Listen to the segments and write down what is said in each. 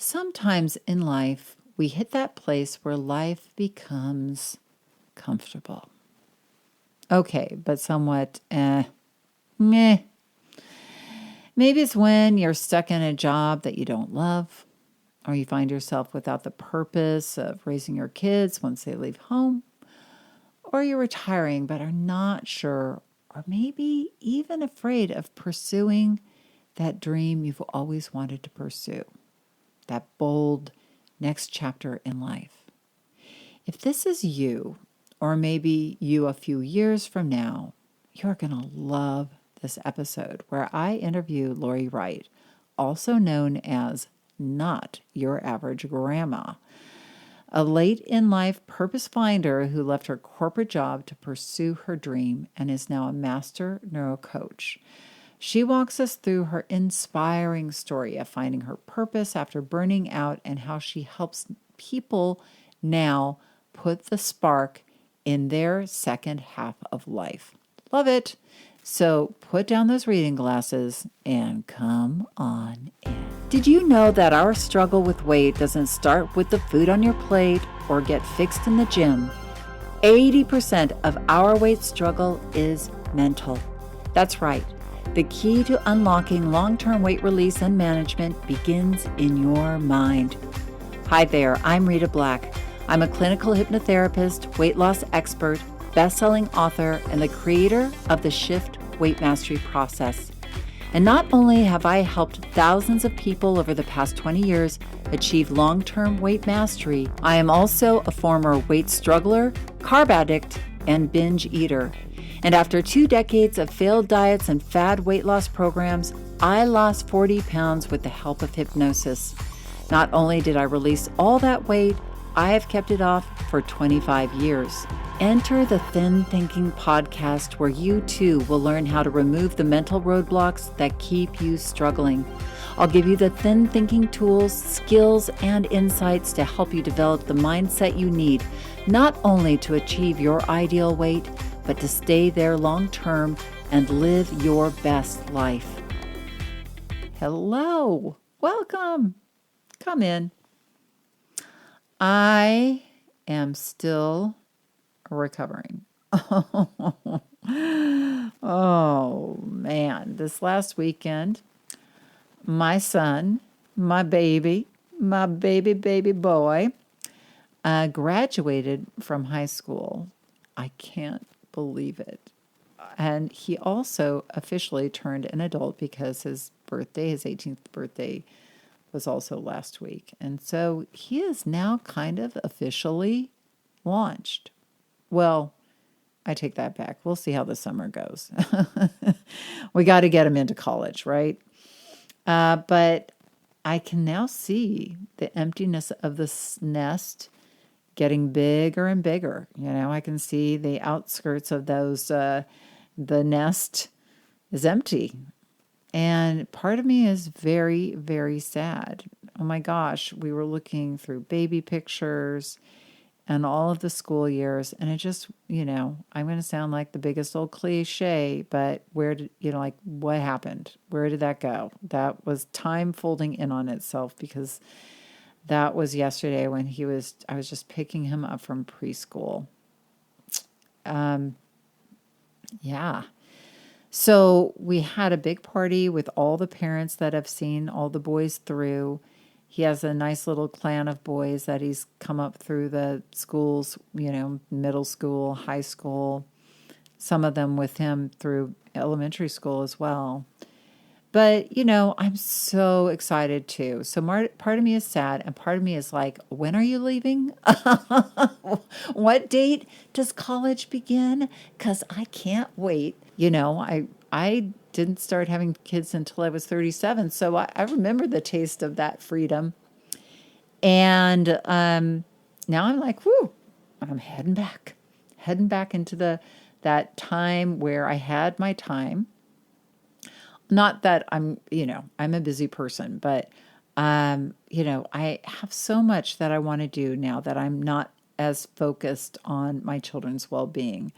Sometimes in life, we hit that place where life becomes comfortable. Okay, but somewhat meh. Maybe it's when you're stuck in a job that you don't love, or you find yourself without the purpose of raising your kids once they leave home, or you're retiring but are not sure, or maybe even afraid of pursuing that dream you've always wanted to pursue, that bold next chapter in life. If this is you, or maybe you a few years from now, you're going to love this episode where I interview Laurie Wright, also known as Not Your Average Grandma, a late-in-life purpose finder who left her corporate job to pursue her dream and is now a master neuro coach. She walks us through her inspiring story of finding her purpose after burning out and how she helps people now put the spark in their second half of life. Love it. So put down those reading glasses and come on in. Did you know that our struggle with weight doesn't start with the food on your plate or get fixed in the gym? 80% of our weight struggle is mental. That's right. The key to unlocking long-term weight release and management begins in your mind. Hi there, I'm Rita Black. I'm a clinical hypnotherapist, weight loss expert, best-selling author, and the creator of the Shift Weight Mastery process. And not only have I helped thousands of people over the past 20 years achieve long-term weight mastery, I am also a former weight struggler, carb addict, and binge eater. And after 2 decades of failed diets and fad weight loss programs, I lost 40 pounds with the help of hypnosis. Not only did I release all that weight, I have kept it off for 25 years. Enter the Thin Thinking podcast where you too will learn how to remove the mental roadblocks that keep you struggling. I'll give you the thin thinking tools, skills, and insights to help you develop the mindset you need, not only to achieve your ideal weight, but to stay there long term and live your best life. Hello, welcome. Come in. I am still recovering. Oh man, this last weekend, my son, my baby boy, graduated from high school. I can't believe it. And he also officially turned an adult because his 18th birthday, was also last week. And so he is now kind of officially launched. Well, I take that back. We'll see how the summer goes. We got to get him into college, right? But I can now see the emptiness of this nest getting bigger and bigger. You know, I can see the outskirts of those, the nest is empty. And part of me is very, very sad. Oh my gosh, we were looking through baby pictures and all of the school years. And it just, I'm going to sound like the biggest old cliche, but what happened? Where did that go? That was time folding in on itself because that was yesterday when I was just picking him up from preschool. Yeah. So we had a big party with all the parents that have seen all the boys through. He has a nice little clan of boys that he's come up through the schools, middle school, high school, some of them with him through elementary school as well. But, I'm so excited too. So part of me is sad and part of me is like, when are you leaving? What date does college begin? Because I can't wait. I didn't start having kids until I was 37. So I remember the taste of that freedom. And now I'm like, whoo, I'm heading back into that time where I had my time. Not that I'm a busy person, but, I have so much that I want to do now that I'm not as focused on my children's well-being.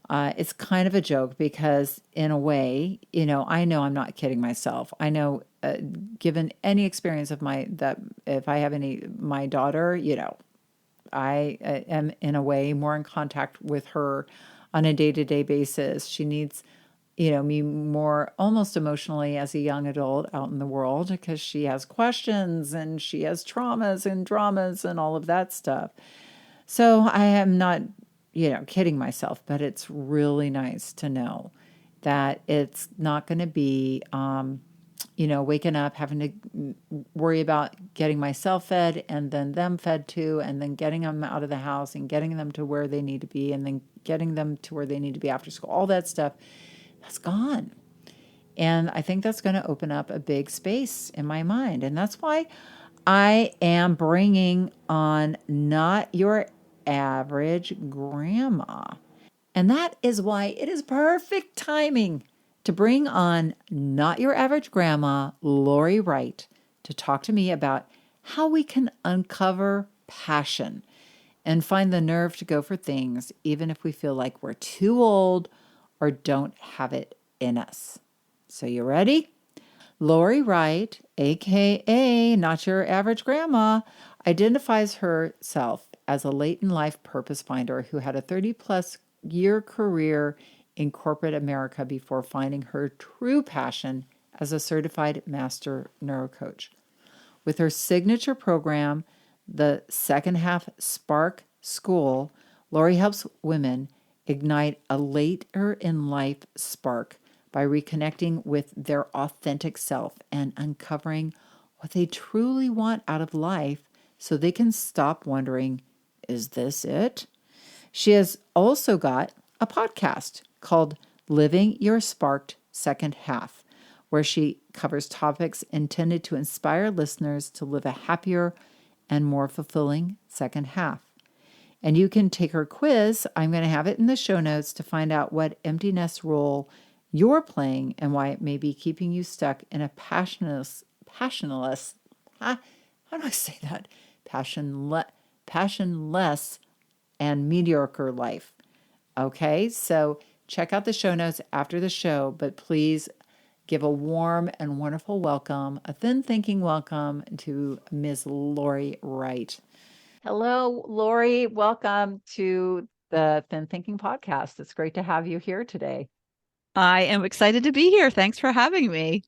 It's kind of a joke because, in a way, I know I'm not kidding myself. I know, given any experience of that if I have my daughter, I am in a way more in contact with her on a day to day basis. She needs, me more almost emotionally as a young adult out in the world because she has questions and she has traumas and dramas and all of that stuff. So I am not, kidding myself, but it's really nice to know that it's not going to be, waking up, having to worry about getting myself fed and then them fed too, and then getting them out of the house and getting them to where they need to be, and then getting them to where they need to be after school. All that stuff, that's gone. And I think that's going to open up a big space in my mind. And that's why I am bringing on Not Your Average Grandma. And that is why it is perfect timing to bring on Not Your Average Grandma, Laurie Wright, to talk to me about how we can uncover passion and find the nerve to go for things, even if we feel like we're too old or don't have it in us. So, you ready? Laurie Wright, aka Not Your Average Grandma, identifies herself as a late in life purpose finder who had a 30+ year career in corporate America before finding her true passion as a certified master neurocoach. With her signature program, the Second Half Spark School, Laurie helps women ignite a later in life spark by reconnecting with their authentic self and uncovering what they truly want out of life so they can stop wondering, is this it? She has also got a podcast called Living Your Sparked Second Half, where she covers topics intended to inspire listeners to live a happier and more fulfilling second half. And you can take her quiz. I'm going to have it in the show notes to find out what empty nest role you're playing and why it may be keeping you stuck in a passionless, how do I say that? Passionless and mediocre life. Okay, so check out the show notes after the show, but please give a warm and wonderful welcome, a thin thinking welcome to Ms. Laurie Wright. Hello, Laurie. Welcome to the Thin Thinking Podcast. It's great to have you here today. I am excited to be here. Thanks for having me.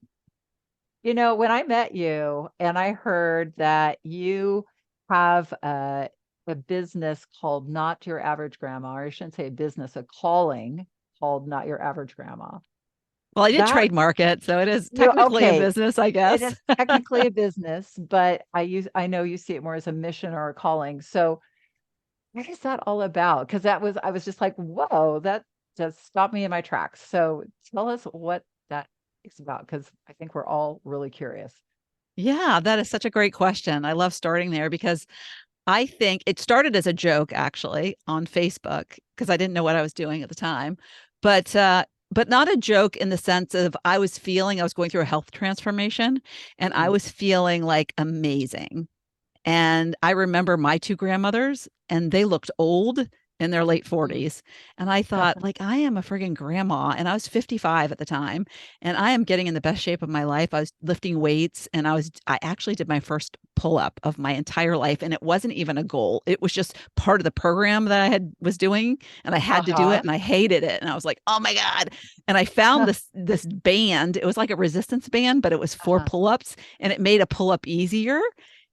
When I met you and I heard that you have a business called Not Your Average Grandma, or I shouldn't say a business, a calling called Not Your Average Grandma. Well, I did That trademark it, so it is technically a okay. business, I It guess. is technically a business, but I know you see it more as a mission or a calling. So what is that all about? Because I was just like, whoa, that just stopped me in my tracks. So tell us what that is about, because I think we're all really curious. Yeah, that is such a great question. I love starting there because I think it started as a joke actually on Facebook because I didn't know what I was doing at the time. But not a joke in the sense of I was going through a health transformation and I Mm. was feeling like amazing. And I remember my two grandmothers, and they looked old in their late Mm. 40s. And I thought, like, I am a friggin' grandma. And I was 55 at the time. And I am getting in the best shape of my life. I was lifting weights and I actually did my first pull up of my entire life. And it wasn't even a goal. It was just part of the program that was doing. And I had to do it Uh-huh. and I hated it. And I was like, oh my God. And I found this band. It was like a resistance band, but it was for Uh-huh. pull ups and it made a pull up easier.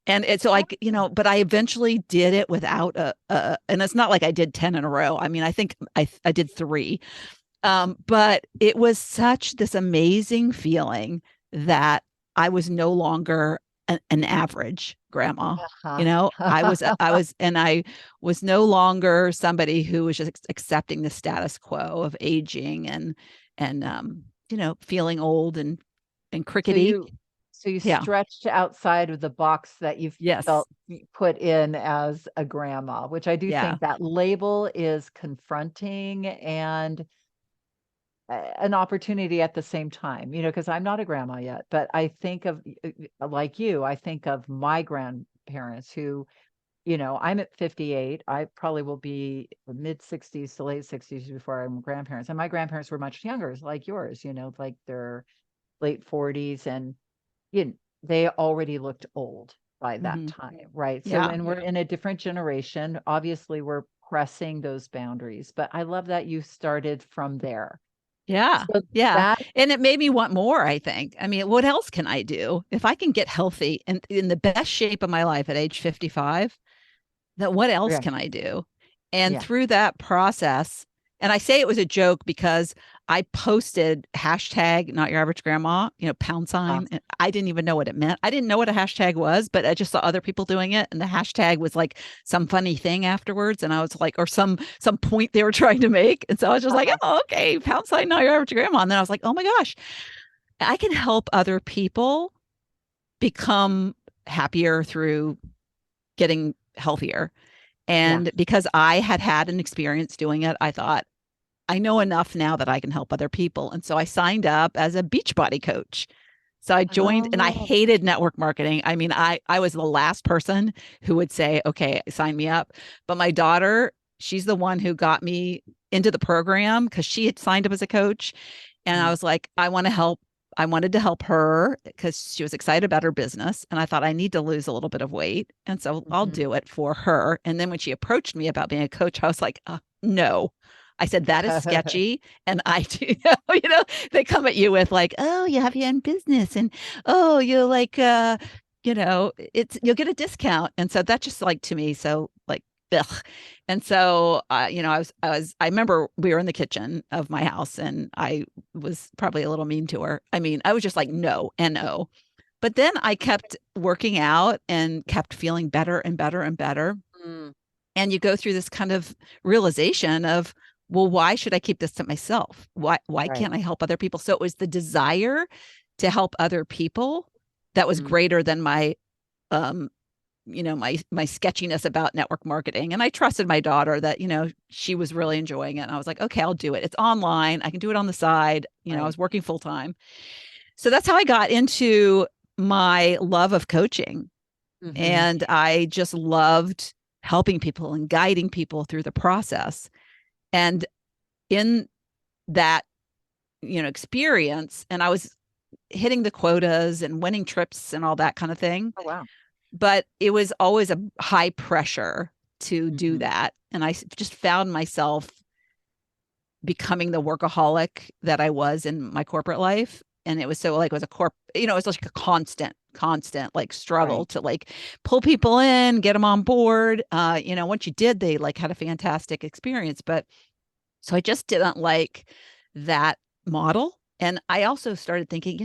And it's so like, Oh. but I eventually did it without and it's not like I did 10 in a row. I mean, I think I did three. But it was such this amazing feeling that I was no longer an average grandma. Uh-huh. And I was no longer somebody who was just accepting the status quo of aging and feeling old and So crickety. you Yeah. stretched outside of the box that you Yes. felt put in as a grandma, which I do Yeah. think that label is confronting and an opportunity at the same time, because I'm not a grandma yet, but I think of like you, I think of my grandparents who I'm at 58. I probably will be mid 60s to late 60s before I'm grandparents. And my grandparents were much younger, like yours, like their late 40s. And you know, they already looked old by that Hmm. time, right? So Yeah. when we're in a different generation, obviously we're pressing those boundaries. But I love that you started from there. Yeah. So Yeah. that, And it made me want more, I think. I mean, what else can I do? If I can get healthy and in the best shape of my life at age 55, that what else yeah, can I do? And yeah. through that process, and I say it was a joke because I posted hashtag not your average grandma, pound Uh, sign. And I didn't even know what it meant. I didn't know what a hashtag was, but I just saw other people doing it. And the hashtag was like some funny thing afterwards. And I was like, or some point they were trying to make. And so I was just like, uh-huh. oh, okay, pound sign not your average grandma. And then I was like, oh my gosh, I can help other people become happier through getting healthier. Yeah. And because I had had an experience doing it, I thought, I know enough now that I can help other people. And so I signed up as a Beachbody coach. So I joined and I Oh, hated network marketing. I mean, I was the last person who would say, okay, sign me up. But my daughter, she's the one who got me into the program because she had signed up as a coach. And I mm, was like, I want to help. I wanted to help her because she was excited about her business. And I thought I need to lose a little bit of weight. And so I'll mhm. do it for her. And then when she approached me about being a coach, I was like, no. I said, that is sketchy. And I do, they come at you with like, oh, you have your own business. And oh, you're like, you'll get a discount. And so that just like to me, so like, ugh. And so, I remember we were in the kitchen of my house and I was probably a little mean to her. I mean, I was just like, no, no. But then I kept working out and kept feeling better and better and better. Mm, And you go through this kind of realization of, well, why should I keep this to myself? Why right. can't I help other people? So it was the desire to help other people that was Mm, greater than um my sketchiness about network marketing. And I trusted my daughter that she was really enjoying it, and I was like, okay, I'll do it. It's online, I can do it on the side. I right. was working full time. So that's how I got into my love of coaching. Hmm. And I just loved helping people and guiding people through the process. And in that, experience, and I was hitting the quotas and winning trips and all that kind of thing. Oh, wow. But it was always a high pressure to do Hmm. that. And I just found myself becoming the workaholic that I was in my corporate life. And it was so like, it was it was like a constant like struggle Right. to like pull people in, get them on board. Once you did, they like had a fantastic experience. But so I just didn't like that model. And I also started thinking,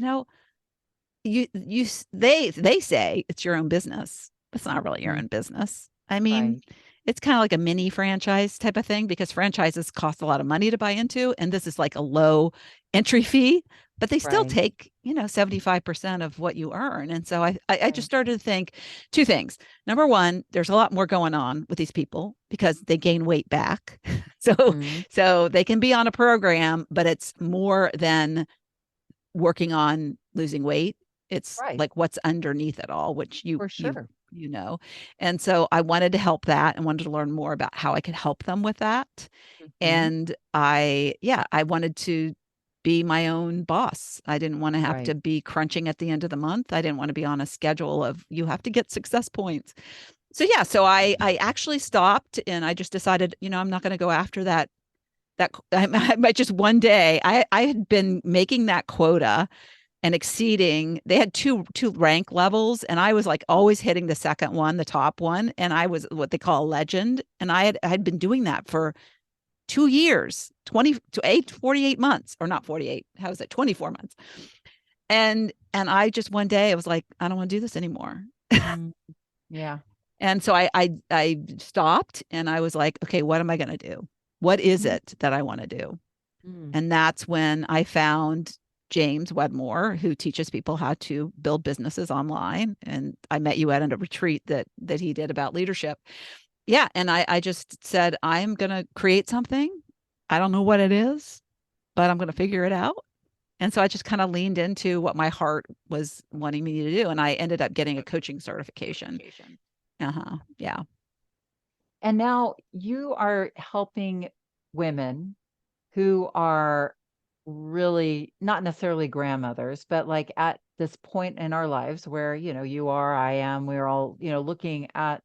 they say it's your own business. It's not really your Mm, own business. I mean, right. it's kind of like a mini franchise type of thing because franchises cost a lot of money to buy into, and this is like a low entry fee, but they still Right. take 75% of what you earn. And so I just Right. started to think two things. Number one, there's a lot more going on with these people because they gain weight back. so Hmm. so they can be on a program, but it's more than working on losing weight. It's Right. like what's underneath it all, which you For you sure. you know. And so I wanted to help that and wanted to learn more about how I could help them with that. Hmm. And I wanted to be my own boss. I didn't want to have Right. to be crunching at the end of the month. I didn't want to be on a schedule of you have to get success points. So yeah, so I actually stopped and I just decided, I'm not going to go after that I might just one day I had been making that quota and exceeding. They had two rank levels and I was like always hitting the second one, the top one, and I was what they call a legend, and I had been doing that for 2 years, 20 to 48 months, or not 48, how was it, 24 months. And I just one day I was like, I don't want to do this anymore. Mm, yeah. And so I stopped and I was like, okay, what am I going to do? What is Mm, it that I want to do? mm, And that's when I found James Wedmore, who teaches people how to build businesses online. And I met you at a retreat that he did about leadership. Yeah. And I just said, I'm gonna create something. I don't know what it is, but I'm gonna figure it out. And so I just kind of leaned into what my heart was wanting me to do. And I ended up getting a coaching certification. Uh-huh. Yeah. And now you are helping women who are really not necessarily grandmothers, but like at this point in our lives where, you are, I am, we're all, looking at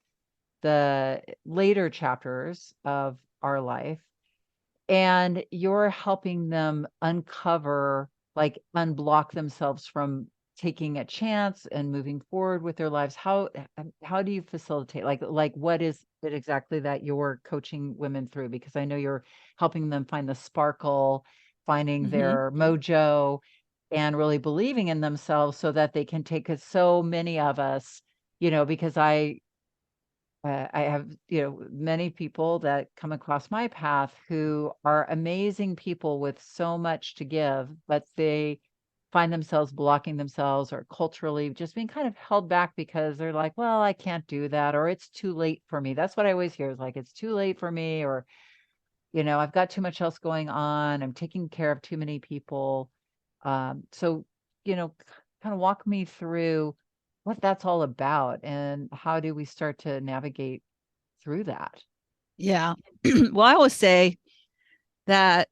the later chapters of our life, and you're helping them uncover, like unblock themselves from taking a chance and moving forward with their lives. How do you facilitate, like what is it exactly that you're coaching women through? Because I know you're helping them find the sparkle, finding Hmm. their mojo, and really believing in themselves so that they can take, 'cause so many of us, because I have, many people that come across my path who are amazing people with so much to give, but they find themselves blocking themselves or culturally just being kind of held back because they're like, well, I can't do that, or it's too late for me. That's what I always hear, is like, it's too late for me, or, I've got too much else going on. I'm taking care of too many people. So, kind of walk me through what that's all about, and how do we start to navigate through that? Yeah. Well, I always say that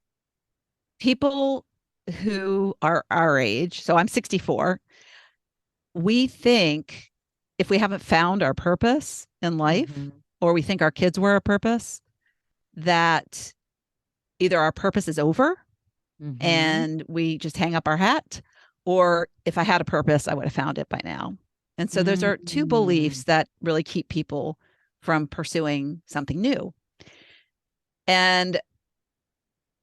people who are our age, so I'm 64, we think if we haven't found our purpose in life, Mhm, or we think our kids were our purpose, that either our purpose is over mhm. and we just hang up our hat, or if I had a purpose, I would have found it by now. And so those are two Mm, beliefs that really keep people from pursuing something new. And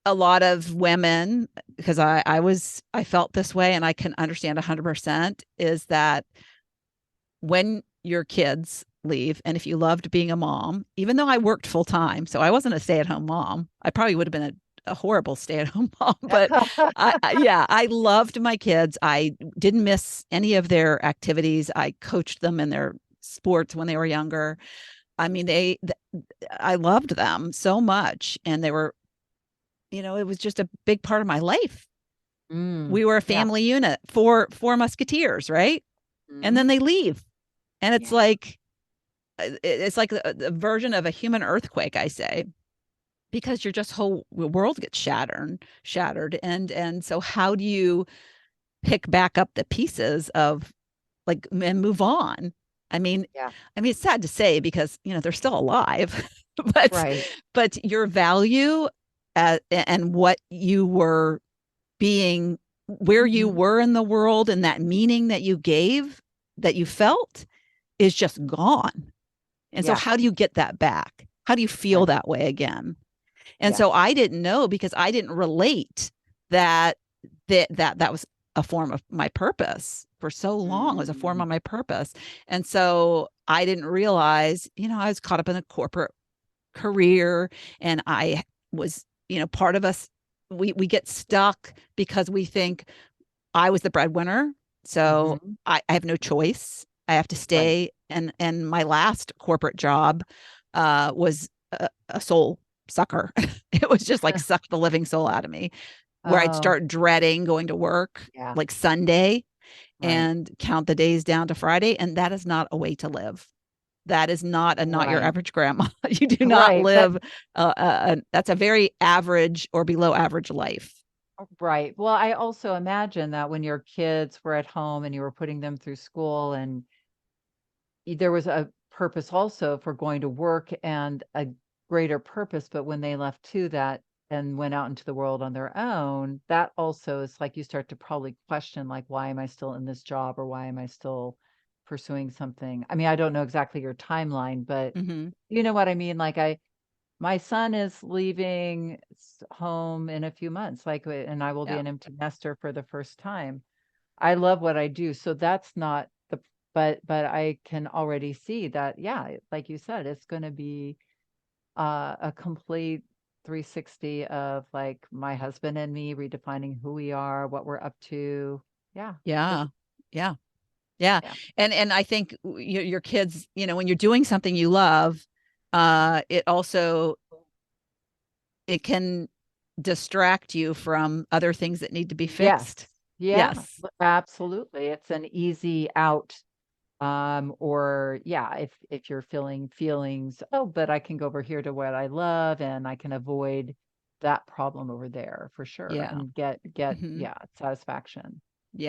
a lot of women, because I felt this way and I can understand 100%, is that when your kids leave, and if you loved being a mom, even though I worked full time, so I wasn't a stay at home mom, I probably would have been a horrible stay at home mom, but yeah, I loved my kids. I didn't miss any of their activities. I coached them in their sports when they were younger. I mean, I loved them so much, and they were, it was just a big part of my life. mm, We were a yeah, family unit, four musketeers, right? And mhm, then they leave, and it's yeah, like, it's like a version of a human earthquake, I say, because your just whole world gets shattered. And so how do you pick back up the pieces of, like, and move on? I mean, yeah, it's sad to say because, they're still alive, but right. your value, and what you were being, where you Mhm, were in the world, and that meaning that you gave, that you felt, is just gone. And so yeah, how do you get that back? How do you feel right, that way again? And so yes. I didn't know, because I didn't relate that that was a form of my purpose. For so long, it was a form Mm, of my purpose. And so I didn't realize, I was caught up in a corporate career, and I was, part of us, we get stuck because we think I was the breadwinner, so mhm, I have no choice. I have to right. stay. And my last corporate job was a soul sucker. It was just like suck the living soul out of me, where I'd Oh, start dreading going to work, yeah, like Sunday, right, and count the days down to Friday. And that is not a way to live. That is not your right, average grandma. You do not right, but live. That's a very average or below average life. right. Well, I also imagine that when your kids were at home and you were putting them through school, and there was a purpose also for going to work, and a greater purpose, but when they left too, that and went out into the world on their own, that also is like you start to probably question, like, why am I still in this job, or why am I still pursuing something? I mean, I don't know exactly your timeline, but Mm-hmm. you know what I mean? Like, my son is leaving home in a few months, like, and I will be Yeah. an empty nester for the first time. I love what I do, so that's not the, but I can already see that, yeah, like you said, it's gonna be, a complete 360 of, like, my husband and me redefining who we are, what we're up to. Yeah, for Yeah. sure. Yeah. Yeah. Yeah. And I think your kids, when you're doing something you love, it also, it can distract you from other things that need to be Yes. fixed. Yeah, Yes. absolutely. It's an easy out, Or yeah, if you're feeling feelings, oh, but I can go over here to what I love and I can avoid that problem over there for sure Yeah. and get Hmm. yeah, satisfaction.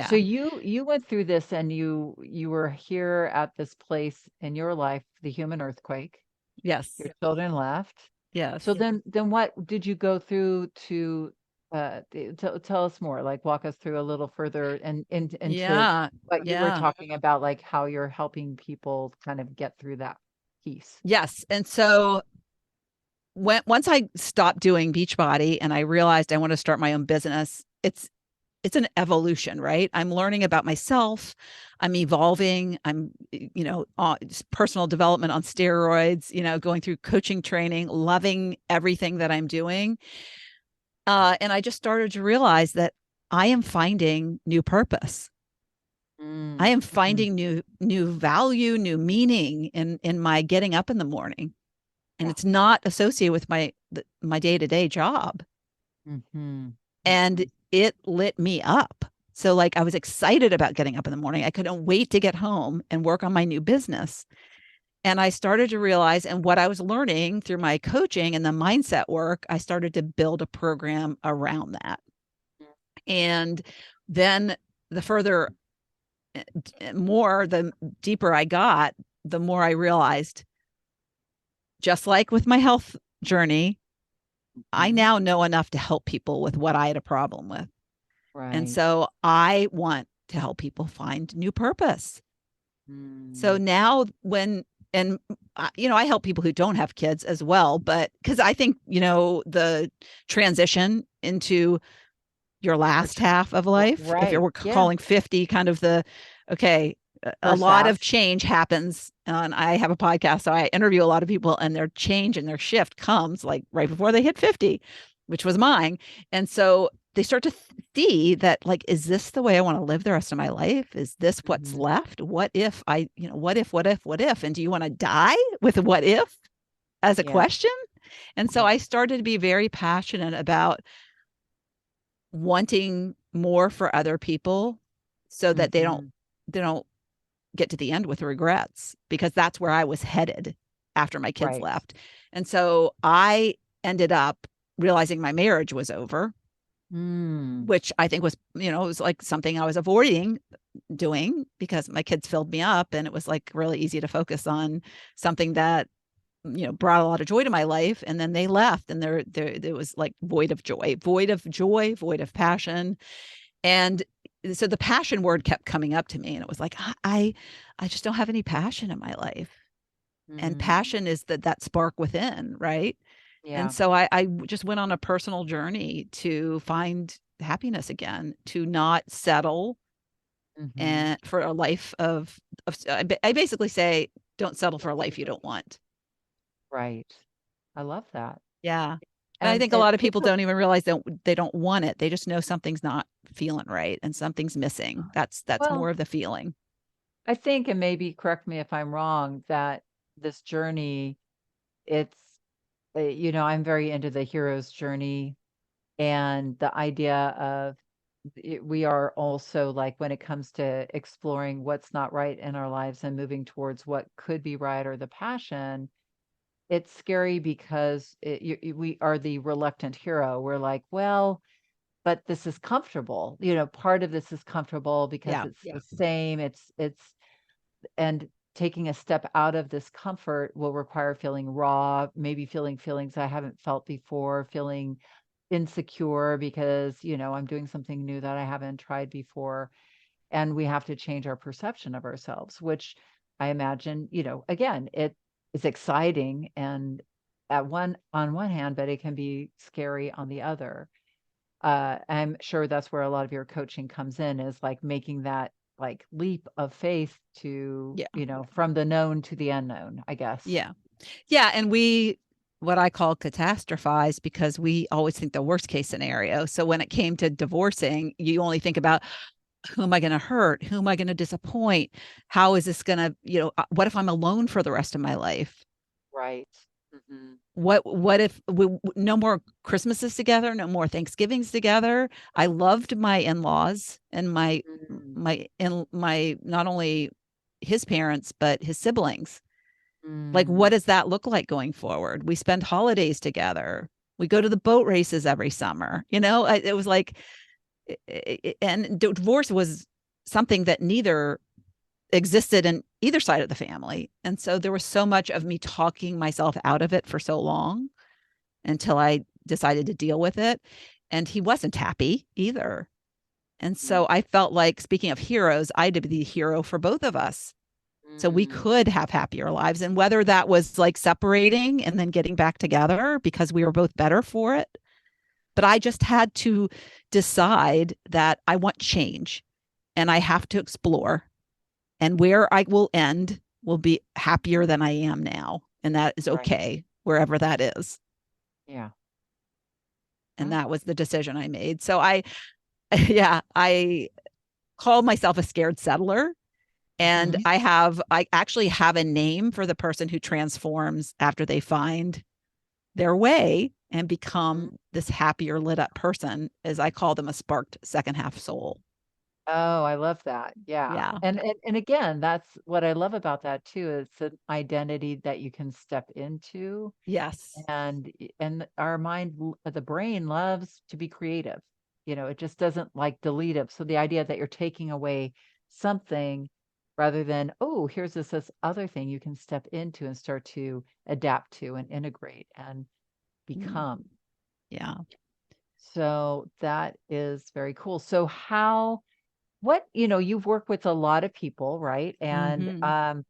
So Yeah. you went through this and you were here at this place in your life, the human earthquake. Yes. Your children left. So Yes. then what did you go through to tell us more, like walk us through a little further and into Yeah. what you were Yeah. talking about, like how you're helping people kind of get through that piece. Yes. And so once I stopped doing Beachbody and I realized I want to start my own business, it's an evolution, right? I'm learning about myself. I'm evolving. I'm, personal development on steroids, going through coaching training, loving everything that I'm doing. And I just started to realize that I am finding new purpose. I Mm, am mhm. finding new value, new meaning in my getting up in the morning. And Yeah. it's not associated with my day-to-day job. Mhm. And Mhm. it lit me up. So like I was excited about getting up in the morning. I couldn't wait to get home and work on my new business. And I started to realize, and what I was learning through my coaching and the mindset work, I started to build a program around that. And then the further, the deeper I got, the more I realized, just like with my health journey, I Mhm. now know enough to help people with what I had a problem with. And Right. so I want to help people find new purpose. So Mm. now and I help people who don't have kids as well, but because I think, the transition into your last Mature. half of life, if Right. you're Yeah. calling 50 kind of okay, a First lot half. of change happens. And I have a podcast, so I interview a lot of people, and their change and their shift comes like right before they hit 50, which was mine. And so they start to see that, like, is this the way I want to live the rest of my life? Is this what's Mhm. left? What if what if? And do you want to die with a what if as a Yeah. question? And so Yeah. I started to be very passionate about wanting more for other people so that they don't Mhm. they don't get to the end with regrets, because that's where I was headed after my kids Right. left. And so I ended up realizing my marriage was over, Mm. which I think was, it was like something I was avoiding doing because my kids filled me up, and it was like really easy to focus on something that brought a lot of joy to my life. And then they left, and there was like void of joy, void of passion. And so the passion word kept coming up to me, and it was like, I just don't have any passion in my life. And Mm. passion is that spark within, right? And Yeah. so I just went on a personal journey to find happiness again, to not settle Mhm. and for a life I basically say, don't settle for a life you don't want. Right. I love that. Yeah. And I think a And lot of people people don't even realize that they don't want it. They just know something's not feeling right and something's missing. That's well, more of the feeling. I think, and maybe correct me if I'm wrong, that this journey, it's, I'm very into the hero's journey and the idea of we are also like when it comes to exploring what's not right in our lives and moving towards what could be right or the passion, it's scary because we are the reluctant hero. We're like, well, but this is comfortable. Part of this is comfortable because Yeah. it's the same. And taking a step out of this comfort will require feeling raw, maybe feeling feelings I haven't felt before, feeling insecure because, I'm doing something new that I haven't tried before. And we have to change our perception of ourselves, which I imagine, again, it is exciting and on one hand, but it can be scary on the other. I'm sure that's where a lot of your coaching comes in is like making that like leap of faith to, Yeah. from the known to the unknown, I guess. Yeah. Yeah. And we, what I call catastrophize, because we always think the worst case scenario. So when it came to divorcing, you only think about, who am I going to hurt? Who am I going to disappoint? How is this going to, what if I'm alone for the rest of my life? Right. Hmm. What if no more Christmases together, no more Thanksgivings together? I loved my in-laws and my Mm. my in my not only his parents, but his siblings. Like, what Mm, does that look like going forward? We spend holidays together. We go to the boat races every summer. It was like, and divorce was something that neither existed in either side of the family. And so there was so much of me talking myself out of it for so long until I decided to deal with it. And he wasn't happy either. And mm, so I felt like, speaking of heroes, I had to be the hero for both of us so we mm. could have happier lives. And whether that was like separating and then getting back together because we were both better for it. But I just had to decide that I want change and I have to explore. And where I will end will be happier than I am now. And that is Right. okay, wherever that is. Yeah. And Oh. that was the decision I made. So yeah, I call myself a scared settler. And Mhm. I actually have a name for the person who transforms after they find their way and Mhm. become this happier lit up person, as I call them, a sparked second half soul. Oh, I love that. Yeah. Yeah. And again, that's what I love about that too. It's an identity that you can step into. Yes. And our mind, the brain loves to be creative. It just doesn't like delete it. So the idea that you're taking away something rather than, oh, here's this other thing you can step into and start to adapt to and integrate and Mm. become. Yeah. So that is very cool. So you've worked with a lot of people, right? And Hmm.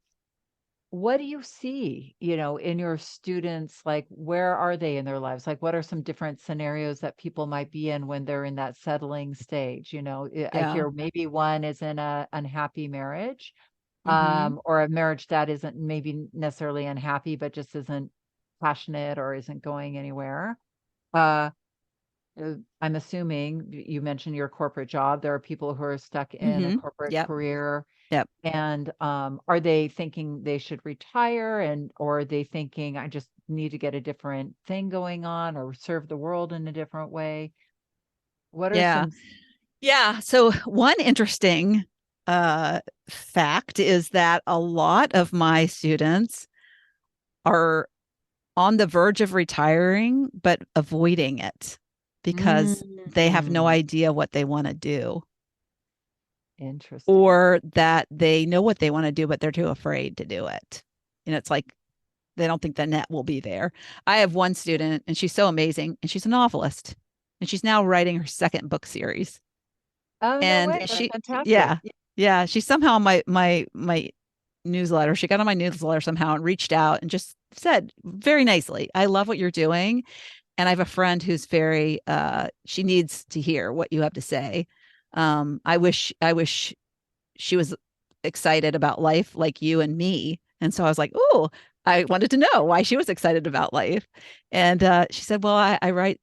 what do you see, in your students? Like, where are they in their lives? Like, what are some different scenarios that people might be in when they're in that settling stage? I Yeah. hear maybe one is in a unhappy marriage, Hmm. or a marriage that isn't maybe necessarily unhappy, but just isn't passionate or isn't going anywhere. Uh, I'm assuming you mentioned your corporate job. There are people who are stuck in a Hmm. corporate Yep. career, Yep. and are they thinking they should retire, or are they thinking I just need to get a different thing going on or serve the world in a different way? What are Yeah. some? Yeah. So one interesting uh fact is that a lot of my students are on the verge of retiring, but avoiding it because they have no Mm, idea what they want to do, interesting. or that they know what they want to do, but they're too afraid to do it. It's like they don't think the net will be there. I have one student, and she's so amazing, and she's a novelist, and she's now writing her second book series. Oh, no And way. That's fantastic. yeah, yeah, she somehow my newsletter. She got on my newsletter somehow and reached out and just said very nicely, "I love what you're doing." And I have a friend who's very she needs to hear what you have to say. I wish she was excited about life like you and me. And so I was like, oh, I wanted to know why she was excited about life. And she said, well, I write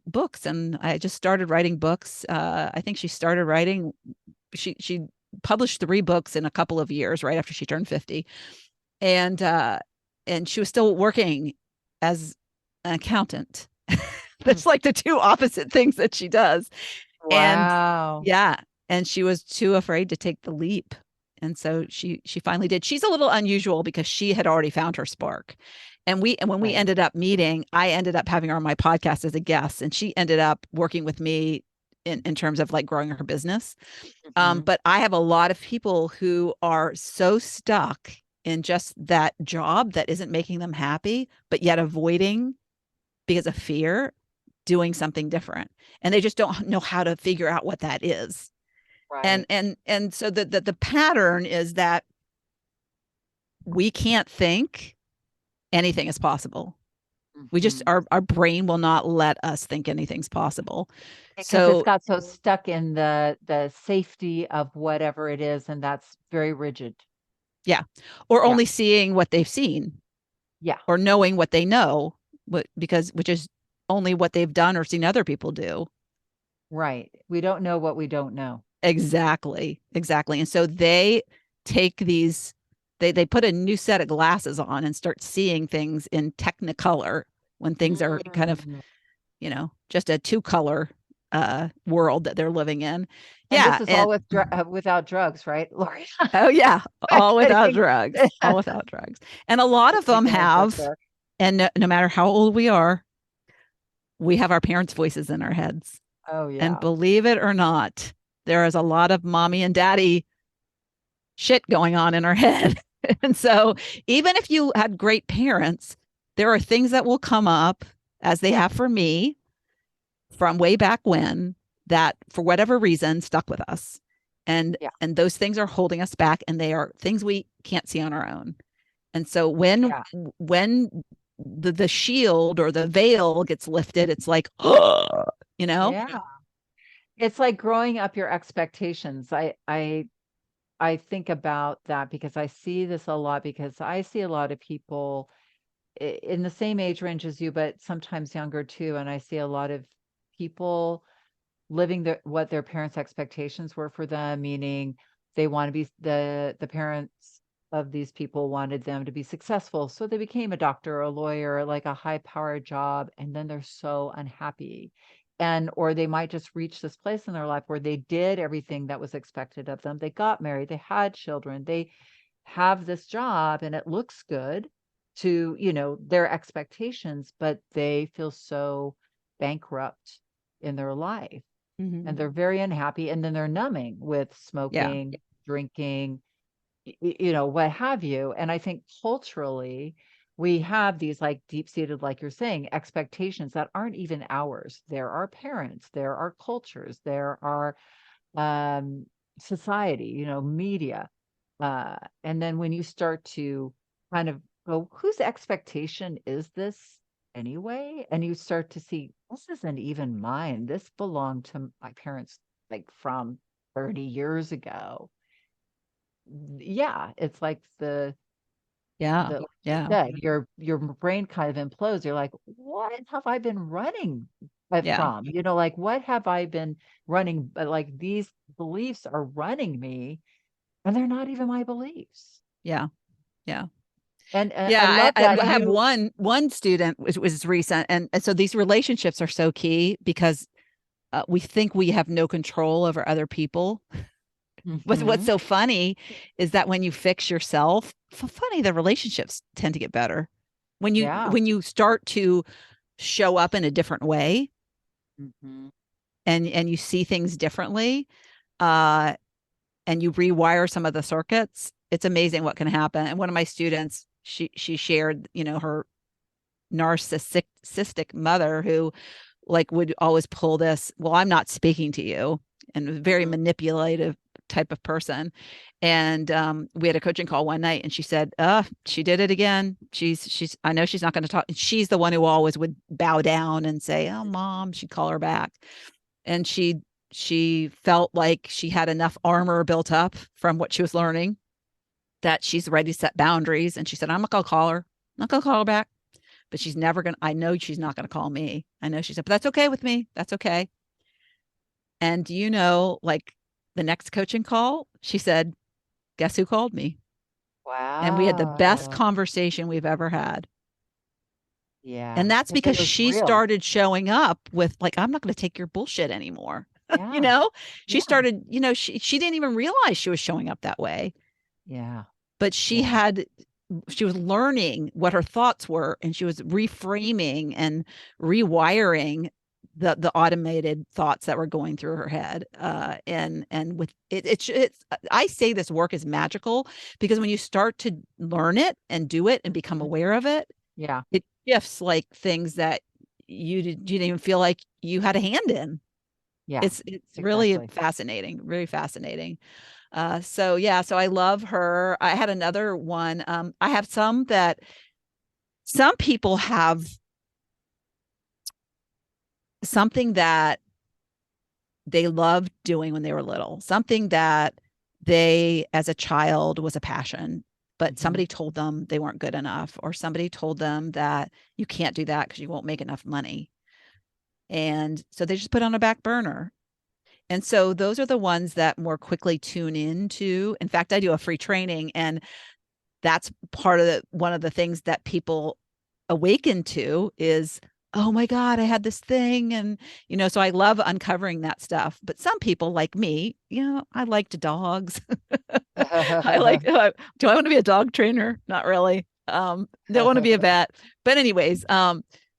books and I just started writing books. I think she started writing, she published 3 books in a couple of years right after she turned 50. And and she was still working as an accountant. Hmm. That's like the two opposite things that she does. And Wow. yeah, and she was too afraid to take the leap. And so she finally did. She's a little unusual because she had already found her spark. And when we Right. ended up meeting, I ended up having her on my podcast as a guest, and she ended up working with me in terms of like growing her business. Hmm. But I have a lot of people who are so stuck in just that job that isn't making them happy, but yet avoiding because of fear doing something different, and they just don't know how to figure out what that is. and Right. and and so the pattern is that we can't think anything is possible. We just, Hmm. our brain will not let us think anything's possible. Because it's So got so stuck in the safety of whatever it is, and that's very rigid. yeah, or Yeah. only seeing what they've seen Yeah. or knowing what they know, because which is only what they've done or seen other people do. Right. We don't know what we don't know. Exactly. Exactly. And so they take these, they put a new set of glasses on and start seeing things in technicolor when things are kind of, Mm. just a two color world that they're living in. And Yeah. this is all And with without drugs, right, Lori? oh yeah, I'm all without kidding. drugs, all without drugs. And a lot of them Taking a joke have, there. and no matter how old we have our parents' voices in our heads. Oh And yeah. believe it or not, there is a lot of mommy and daddy shit going on in our head. And so, even if you had great parents, there are things that will come up, as they Yeah. have for me, from way back when, that for whatever reason stuck with us. Yeah. And those things are holding us back, and they are things we can't see on our own. And so when the shield or the veil gets lifted, it's like, oh, you know? Yeah. It's like growing up your expectations. I think about that because I see this a lot because I see a lot of people in the same age range as you, but sometimes younger too. And I see a lot of people living what their parents' expectations were for them, meaning they want to be the parents of these people wanted them to be successful. So they became a doctor or a lawyer, like a high powered job, and then they're so unhappy. And or they might just reach this place in their life where they did everything that was expected of them. They got married, they had children, they have this job and it looks good to, their expectations, but they feel so bankrupt in their life Mm-hmm. and they're very unhappy and then they're numbing with Yeah. smoking, drinking, what have you. And I think culturally, we have these like deep-seated, like you're saying, expectations that aren't even ours. There are parents, there are cultures, there are um, society, media. And then when you start to kind of go, whose expectation is this anyway? And you start to see, this isn't even mine. This belonged to my parents like from 30 years ago. Yeah, it's like Yeah. the like you Yeah. said, your brain kind of implodes. You're like, what have I been running Yeah. from? Like what have I been running? Like these beliefs are running me, and they're not even my beliefs. Yeah. Yeah. And I Yeah. love I that have you. one student was recent, and so these relationships are so key because we think we have no control over other people. What's Mhm. so funny is that when you fix yourself, funny, the relationships tend to get better Yeah. when you start to show up in a different way, Mhm. and you see things differently, uh and you rewire some of the circuits. It's amazing what can happen. And one of my students, she shared, her narcissistic mother who like would always pull this, well, I'm not speaking to you, and was a very Mhm. manipulative type of person. And we had a coaching call one night, and she said, she did it again. She's I know she's not going to talk. She's the one who always would bow down and say, oh, mom. She'd call her back. And she felt like she had enough armor built up from what she was learning, that she's ready to set boundaries. And she said, I'm not going to call her. I'm not going to call her back. But she's never going to, I know she's not going to call me. I know she said, but that's okay with me. That's okay. And like the next coaching call, she said, guess who called me? And we had the best Wow. conversation we've ever had. Yeah, And that's because it because was she real. started showing up with, like, I'm not going to take your bullshit anymore. you Yeah. know, she Yeah. started, she didn't even realize she was showing up that way, Yeah. but Yeah. she was learning what her thoughts were, and she was reframing and rewiring the automated thoughts that were going through her head. And with it's I say this work is magical because when you start to learn it and do it and become Mhm. aware of it, Yeah. it shifts like things that you didn't even feel like you had a hand in. Yeah. It's really Exactly. fascinating, really fascinating. So yeah, so I love her. I had another one. I have some people have something that they loved doing when they were little, something that they, as a child, was a passion, but Mhm. somebody told them they weren't good enough, or somebody told them that you can't do that because you won't make enough money. And so they just put on a back burner. And so those are the ones that more quickly tune into. In fact, I do a free training, and that's part of one of the things that people awaken to is oh my God, I had this thing. And, so I love uncovering that stuff. But some people like me, I liked dogs. I like, do I want to be a dog trainer? Not really. Don't want to be a vet. But anyways,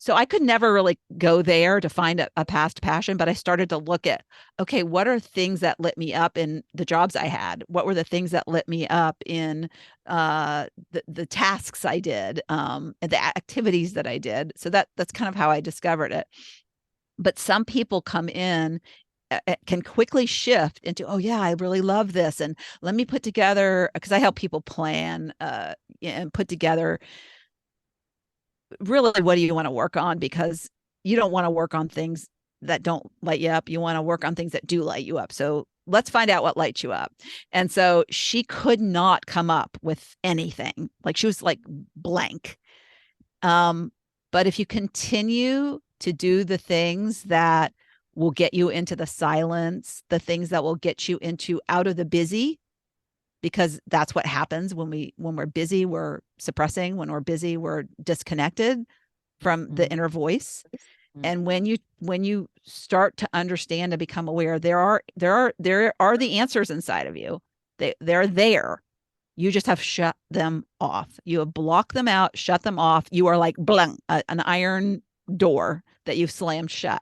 so I could never really go there to find a past passion, but I started to look at, okay, what are things that lit me up in the jobs I had? What were the things that lit me up in the tasks I did, and the activities that I did? So that's kind of how I discovered it. But some people come in can quickly shift into, oh yeah, I really love this, and let me put together, because I help people plan and put together really what do you want to work on, because you don't want to work on things that don't light you up. You want to work on things that do light you up. So let's find out what lights you up. And so she could not come up with anything. Like, she was like blank. um but if you continue to do the things that will get you into the silence, the things that will get you into out of the busy, because that's what happens when we're busy, we're suppressing. When we're busy, we're disconnected from the Mhm. inner voice. And Mhm. when you start to understand and become aware, there are the answers inside of you. They're there. You just have shut them off. You have blocked them out, shut them off. You are like blang, an iron door that you've slammed shut.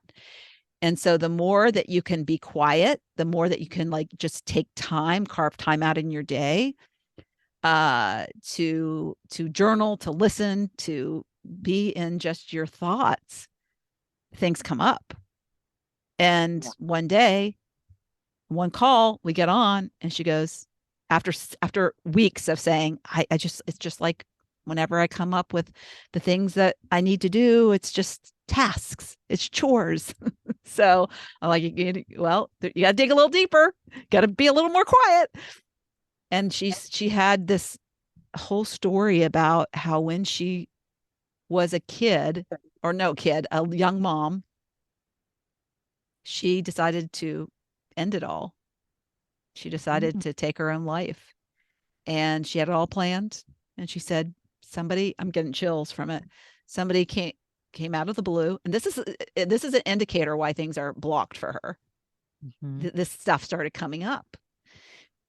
And so the more that you can be quiet, the more that you can like just take time, carve time out in your day, to journal, to listen, to be in just your thoughts, things come up. And Yeah. one day, one call, we get on, and she goes, after weeks of saying, I just, it's just like whenever I come up with the things that I need to do, it's just tasks, it's chores. So I'm like, well, you got to dig a little deeper, got to be a little more quiet. And she had this whole story about how when she was a kid, or no kid, a young mom, she decided to end it all. She decided Mhm. to take her own life, and she had it all planned. And she said, somebody, I'm getting chills from it. Somebody came out of the blue. And this is an indicator why things are blocked for her. Mhm. This stuff started coming up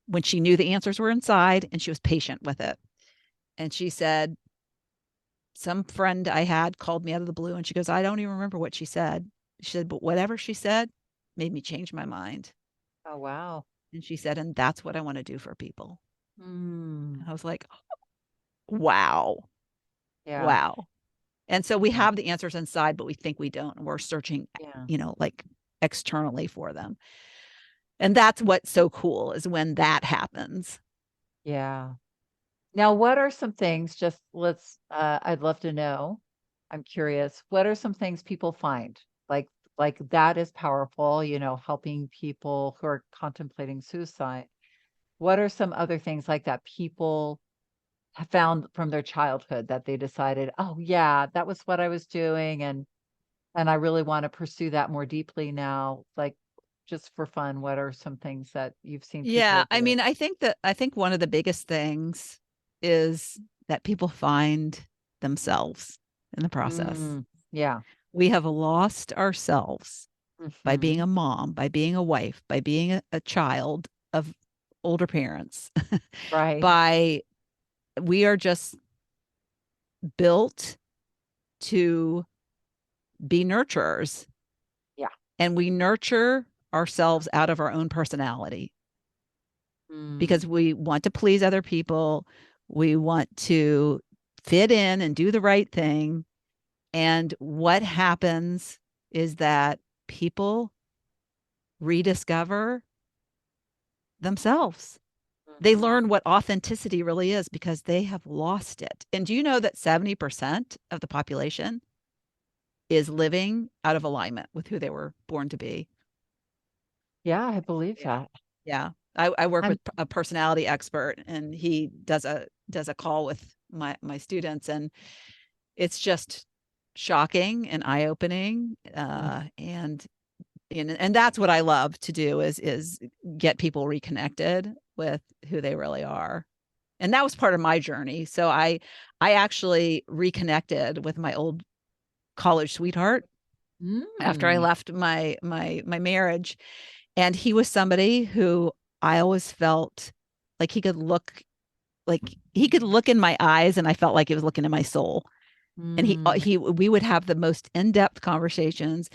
when she knew the answers were inside and she was patient with it. And she said, some friend I had called me out of the blue, and she goes, I don't even remember what she said. She said, but whatever she said made me change my mind. Oh, wow. And she said, and that's what I want to do for people. Mm. And I was like, wow, Yeah. wow. And so we Yeah. have the answers inside, but we think we don't. And we're searching, Yeah. like externally for them. And that's what's so cool, is when that happens. Yeah. Now, what are some things, just I'd love to know. I'm curious, what are some things people find like that is powerful, helping people who are contemplating suicide? What are some other things like that people have found from their childhood that they decided, oh yeah, that was what I was doing, and I really want to pursue that more deeply now, like just for fun, what are some things that you've seen Yeah. people I do? mean, I think one of the biggest things is that people find themselves in the process. Mm, yeah. We have lost ourselves by being Hmm. a mom, by being a wife, by being a child of older parents, Right. by we are just built to be nurturers, Yeah. and we nurture ourselves out of our own personality Mm, because we want to please other people. We want to fit in and do the right thing. And what happens is that people rediscover themselves. They mhm. learn what authenticity really is because they have lost it. And do you know that 70% of the population is living out of alignment with who they were born to be? Yeah, I believe Yeah. that. Yeah. I work I'm with a personality expert, and he does a call with my students, and it's just shocking and eye-opening. mm, And that's what I love to do is get people reconnected with who they really are. And that was part of my journey. So I actually reconnected with my old college sweetheart after I Mm. left my marriage. And he was somebody who I always felt like he could look in my eyes and I felt like he was looking in my soul. And Mm. we would have the most in-depth conversations.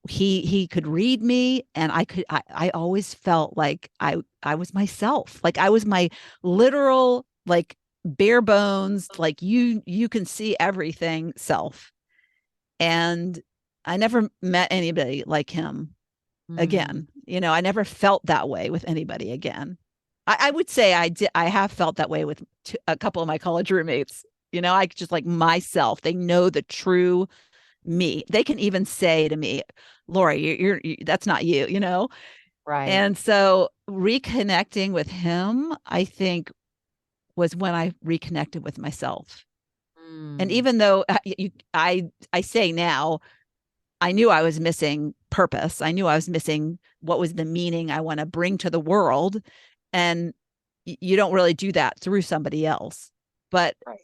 He could read me, and I always felt like I was myself. Like I was my literal, like, bare bones, like you can see everything self. And I never met anybody like him Mm. again. I never felt that way with anybody again. I would say I have felt that way with a couple of my college roommates. I just like myself. They know the true me. They can even say to me, Laurie, that's not you. Right. And so reconnecting with him, I think, was when I reconnected with myself. And Mm. even though I say now, I knew I was missing purpose. I knew I was missing what was the meaning I want to bring to the world. And you don't really do that through somebody else. But Right.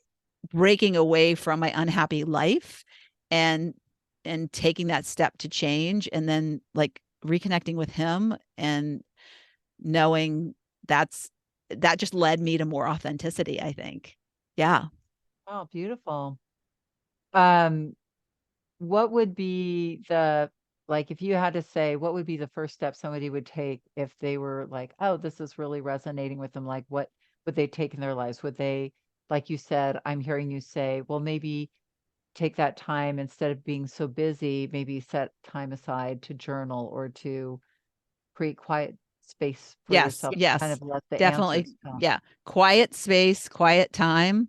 breaking away from my unhappy life and taking that step to change, and then like reconnecting with him and knowing that just led me to more authenticity, I think. Yeah. Oh, beautiful. Um, what would be the like if you had to say what would be the first step somebody would take if they were like, oh, this is really resonating with them? Like, what would they take in their lives? Would they, like you said, I'm hearing you say, well, maybe take that time instead of being so busy, maybe set time aside to journal or to create quiet space for Yes. yourself to kind Yes. of let the Definitely. answers come. Yeah. Quiet space, quiet time,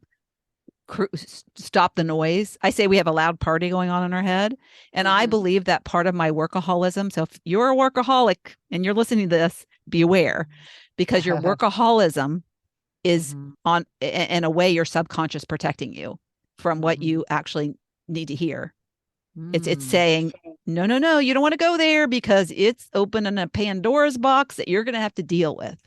stop the noise. I say we have a loud party going on in our head. And I Hmm. believe that part of my workaholism. So if you're a workaholic and you're listening to this, be aware, because your workaholism is Hmm. in a way, your subconscious protecting you from what Hmm. you actually need to hear. It's Mm. saying, no, no, no, you don't want to go there because it's opening a Pandora's box that you're going to have to deal with.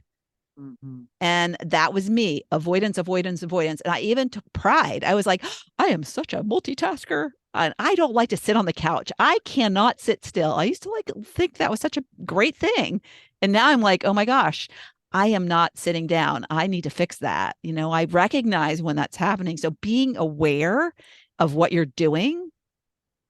Hmm. And that was me, avoidance, avoidance, avoidance. And I even took pride. I was like, I am such a multitasker. And I don't like to sit on the couch. I cannot sit still. I used to like think that was such a great thing. And now I'm like, oh my gosh, I am not sitting down. I need to fix that. I recognize when that's happening. So being aware of what you're doing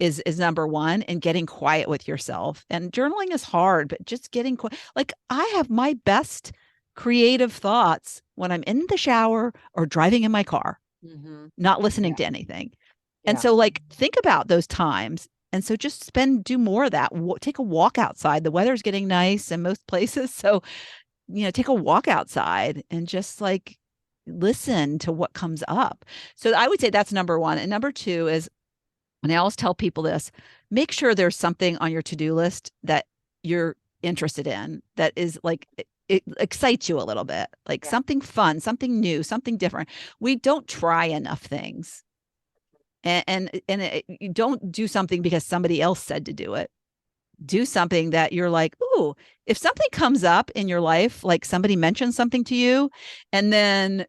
is number one, and getting quiet with yourself. And journaling is hard, but just getting quiet. Like I have my best creative thoughts when I'm in the shower or driving in my car, Hmm. not listening Yeah. to anything. And Yeah. so like think about those times. And so just do more of that. Take a walk outside. The weather's getting nice in most places. So, take a walk outside and just like listen to what comes up. So I would say that's number one. And number two is, and I always tell people this, make sure there's something on your to-do list that you're interested in, that is like, it excites you a little bit, like Yeah. something fun, something new, something different. We don't try enough things. And you don't do something because somebody else said to do it. Do something that you're like, ooh, if something comes up in your life, like somebody mentions something to you, and then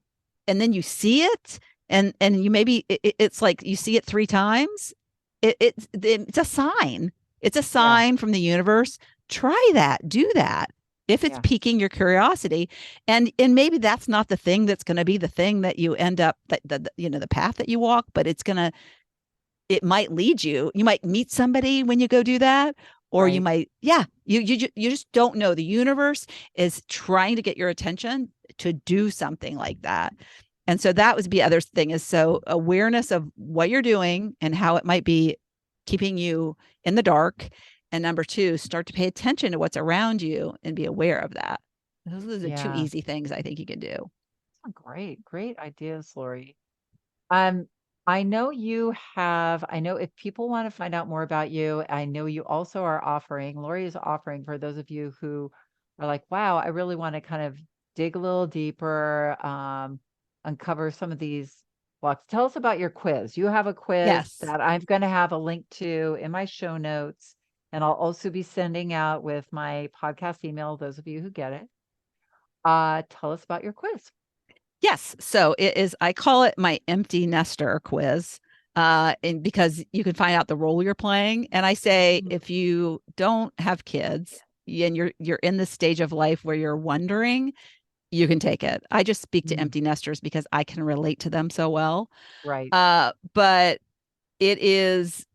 you see it, and you maybe it's like you see it 3 times, it's a sign. It's a Yeah. sign from the universe. Try that. Do that. If it's Yeah. piquing your curiosity, and maybe that's not the thing that's going to be the thing that you end up, the path that you walk, but it might lead you. You might meet somebody when you go do that, or you Right. might, yeah, you just don't know. The universe is trying to get your attention to do something like that. And so that was the other thing, is so awareness of what you're doing and how it might be keeping you in the dark. And number two, start to pay attention to what's around you and be aware of that. Those are the two Yeah. easy things I think you can do. Oh, great. Great ideas, Lori. Um, I know you have, I know if people want to find out more about you, I know you also are offering, Lori is offering for those of you who are like, wow, I really want to kind of dig a little deeper, uncover some of these blocks. Tell us about your quiz. You have a quiz Yes. that I'm going to have a link to in my show notes, and I'll also be sending out with my podcast email, those of you who get it. Tell us about your quiz. Yes. So it is, I call it my empty nester quiz. and because you can find out the role you're playing. And I say, Mhm. if you don't have kids and you're in this stage of life where you're wondering, you can take it. I just speak to Mm. empty nesters because I can relate to them so well. Right. But it is,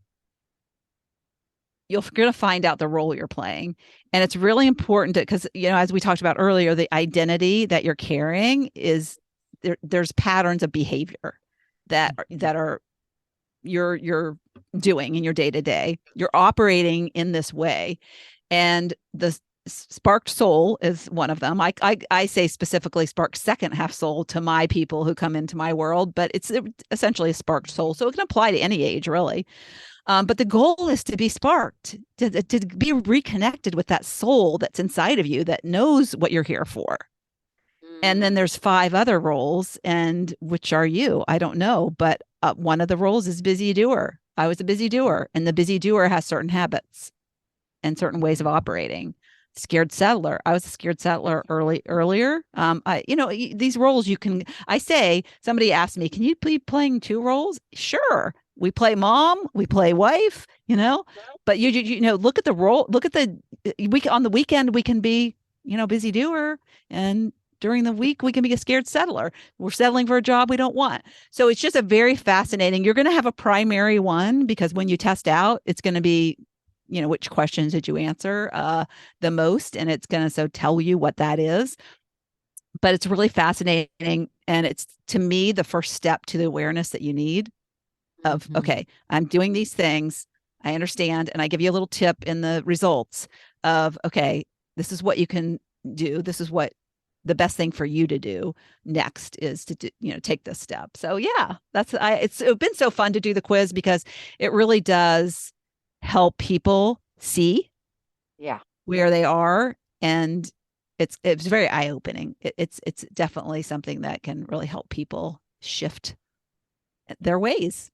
you're going to find out the role you're playing. And it's really important because, as we talked about earlier, the identity that you're carrying is there's patterns of behavior Mhm. that are you're doing in your day to day. You're operating in this way, and the sparked soul is one of them. I say specifically sparked second half soul to my people who come into my world, but it's essentially a sparked soul, so it can apply to any age, really. But the goal is to be sparked, to be reconnected with that soul that's inside of you that knows what you're here for. And then Mm. there's five other roles, and which are you? I don't know, but one of the roles is busy doer. I was a busy doer, and the busy doer has certain habits and certain ways of Mhm. operating. Scared settler. I was a scared settler earlier. These roles you can. I say somebody asked me, "Can you be playing two roles?" Sure, we play mom, we play wife. But look at the role. Look at the week on the weekend we can be busy doer, and during the week we can be a scared settler. We're settling for a job we don't want. So it's just a very fascinating. You're going to have a primary one because when you test out, it's going to be which questions did you answer the most, and it's going to so tell you what that is. But it's really fascinating, and it's, to me, the first step to the awareness that you need of, Mhm. okay, I'm doing these things, I understand, and I give you a little tip in the results of, okay, this is what you can do, this is what the best thing for you to do next is to do, take this step. So yeah, it's been so fun to do the quiz because it really does help people see Yeah. where they are, and it's very eye-opening. It's definitely something that can really help people shift their ways.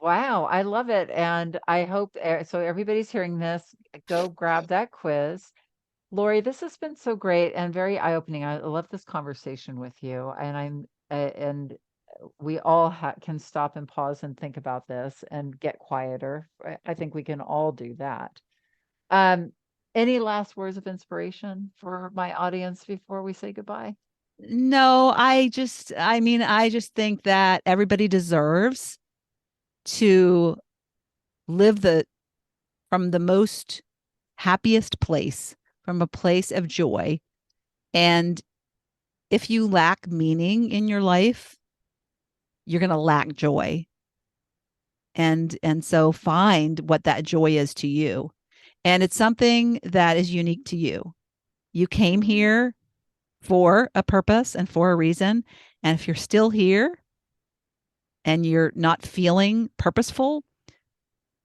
Wow, I love it. And I hope so everybody's hearing this, go grab that quiz. Lori, this has been so great and very eye-opening. I love this conversation with you. And we all can stop and pause and think about this and get quieter. I think we can all do that. Um, any last words of inspiration for my audience before we say goodbye? No, I just think that everybody deserves to live from the most happiest place, from a place of joy. And if you lack meaning in your life, you're going to lack joy. And so find what that joy is to you. And it's something that is unique to you. You came Mm. here for a purpose and for a reason. And if you're still here and you're not feeling purposeful,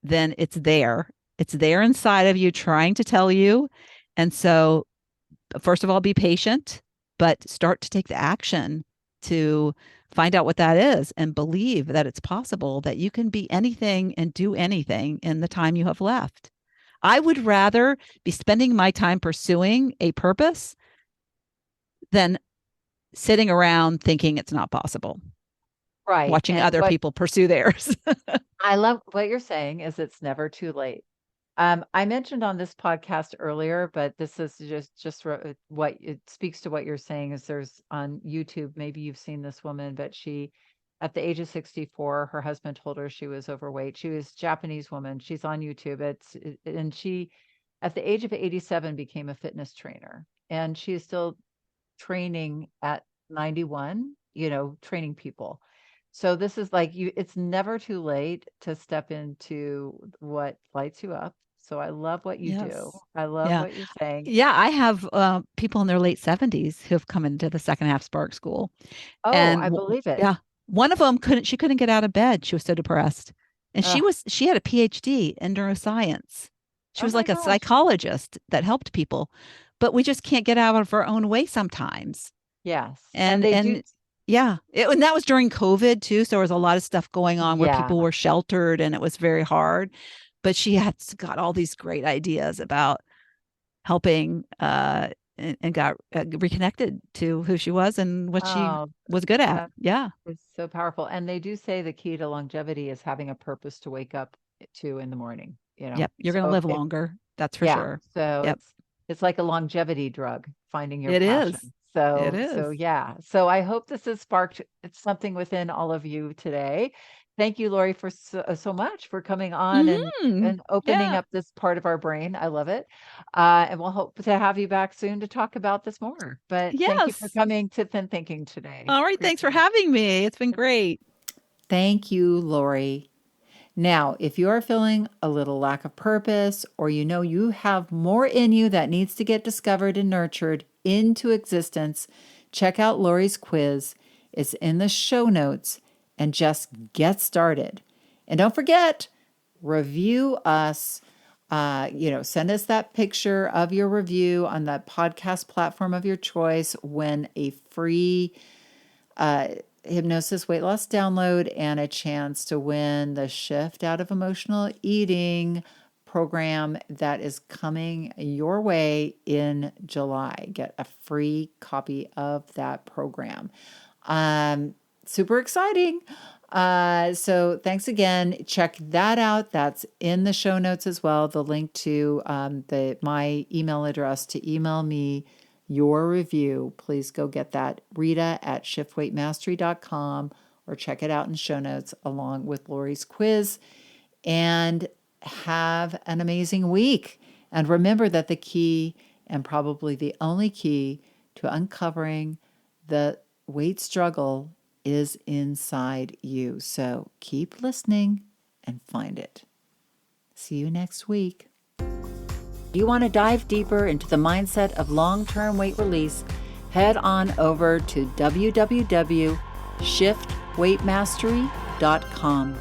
then it's there. It's there inside of you trying to tell you. And so, first of all, be patient, but start to take the action to find out what that is and believe that it's possible that you can be anything and do anything in the time you have left. I would rather be spending my time pursuing a purpose than sitting around thinking it's not possible, Right. watching And other what people pursue theirs. I love what you're saying is it's never too late. I mentioned on this podcast earlier, but this is what it speaks to what you're saying is there's on YouTube, maybe you've seen this woman, but she, at the age of 64, her husband told her she was overweight. She was a Japanese woman. She's on YouTube. And she, at the age of 87, became a fitness trainer, and she is still training at 91, training people. So this is like it's never too late to step into what lights you up. So I love what you do. Yes. I love Yeah. what you're saying. Yeah. I have people in their late 70s who have come into the second half Spark School. Oh, And I believe it. yeah, one of them couldn't get out of bed. She was so depressed. And Ugh. she had a PhD in neuroscience. She Oh was my like a gosh. psychologist that helped people. But we just can't get out of our own way sometimes. Yes. And And they do. and yeah, and that was during COVID too. So there was a lot of stuff going on where Yeah. people were sheltered and it was very hard. But she had got all these great ideas about helping and got reconnected to who she was and what she Oh, was good at. that Yeah. is so powerful. And they do say the key to longevity is having a purpose to wake up to in the morning, you know. Yep. You're going to So live if longer. That's for yeah, sure. so Yep. it's like a longevity drug, finding your It is. passion. It So is. yeah. So I hope this has sparked something within all of you today. Thank you, Lori, for so much for coming on Hmm. and opening Yeah. up this part of our brain. I love it. And we'll hope to have you back soon to talk about this more. But thank you for Yes. coming to Thin Thinking today. All right. Thanks for Appreciate it. having me. It's been great. Thank you, Lori. Now, if you are feeling a little lack of purpose, or you know you have more in you that needs to get discovered and nurtured into existence, check out Lori's quiz. It's in the show notes and just get started. And don't forget, review us. Send us that picture of your review on that podcast platform of your choice when a free hypnosis weight loss download and a chance to win the Shift Out of Emotional Eating program that is coming your way in July. Get a free copy of that program. Super exciting. So thanks again. Check that out. That's in the show notes as well. The link to my email address to email me your review. Please go get that. Rita at shiftweightmastery.com or check it out in show notes along with Lori's quiz. And have an amazing week. And remember that the key, and probably the only key to uncovering the weight struggle, is inside you. So keep listening and find it. See you next week. Do you want to dive deeper into the mindset of long-term weight release? Head on over to www.shiftweightmastery.com.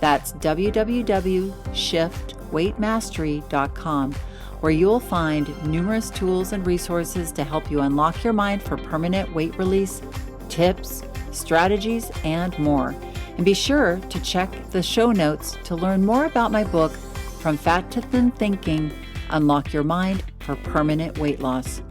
That's www.shiftweightmastery.com, where you'll find numerous tools and resources to help you unlock your mind for permanent weight release, tips, strategies, and more. And be sure to check the show notes to learn more about my book, From Fat to Thin Thinking, Unlock Your Mind for Permanent Weight Loss.